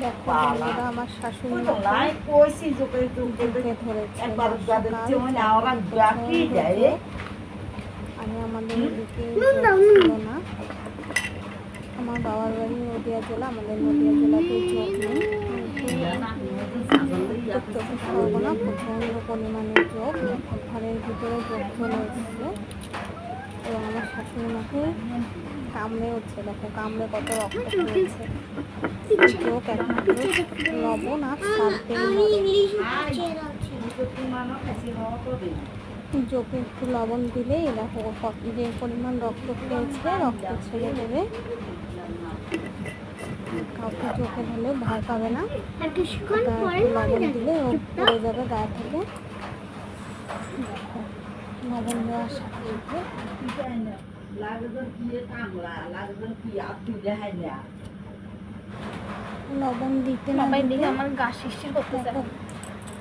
দেখো বন্ধুরা, আমার শাশুড়ি বুকে ধরেছে। আমি আমাদের এদিকে ছিল না। আমার বাবার বাড়ি নদিয়া জেলা, আমাদের নদিয়া জেলাতে যোগ নেই, উত্তর চব্বিশ পরগনা প্রচণ্ড পরিমাণে যোগ। ঘরের ভিতরে যোগ চলে এসছে এবং আমার শাশুড়ি মাকে কামড়ে উঠছে। দেখো কামড়ে কত রক্ত পড়েছে। যোগ একমাত্র লবণ আর সার্ফেই যোগে একটু লবণ দিলেই দেখো যে পরিমাণ রক্ত পেয়েছে, রক্ত ছেড়ে দেবে। কাউকে চোখে ঢালে ভয় পাবে না, লবণ দিলে ও পড়ে যাবে গায়ে থেকে। লবণ দেওয়ার সাথে লবণ দিতে না দিতে আমার গা শিরশির করতেছে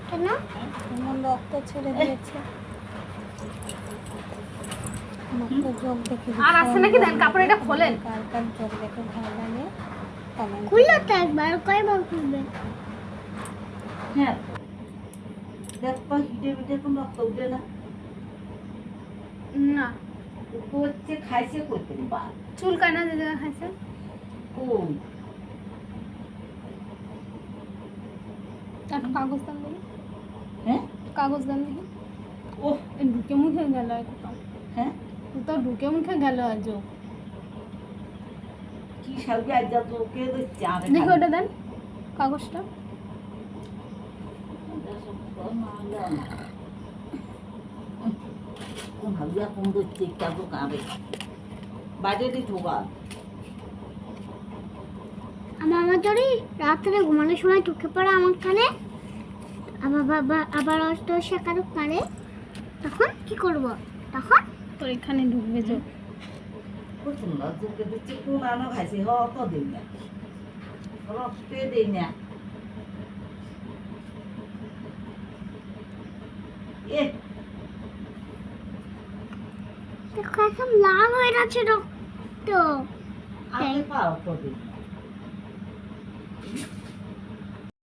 কেন, এমন রক্ত ছেড়ে দিয়েছে। আমার তো যোগ দেখে আর আসছে নাকি, দেন কাপড় এটা খোলেন। কার কার যোগ দেখে ভালো লাগে কমেন্ট খুললে তো একবার কয়বার খুলবে। হ্যাঁ দেখো হিটে মিটে কোন রক্ত উঠে না, না হচ্ছে খাইছে করতে বা চুল কানা যে জায়গা খাইছে কোন একটা কাগজ দাম দেখি। হ্যাঁ কাগজ দাম দেখি। ও ঢুকে মুখে গেল একদম। হ্যাঁ তো ঢুকে মুখে গেল আজ কি সালকে আজ যা তোকে দেখি ওটা দেন কাগজটা। ভাবিয়া কম করছে কেবল কাঁদে বাজেটি ঠোকা। আমার যদি রাত্রে ঘুমানোর সময় ঢুকে পড়ে আমার কানে, আবার বাবা আবার অষ্ট শেখারও কানে, তখন কি করব? তখন তোর এখানে ঢুকবে যে তোমরা চোখে দিচ্ছে কোন আনো খাইছে অত দিন না রক্তে দিই না। এ দেখো এখন লাল হয়ে যাচ্ছে রক্ত। আগে পাও তো দিন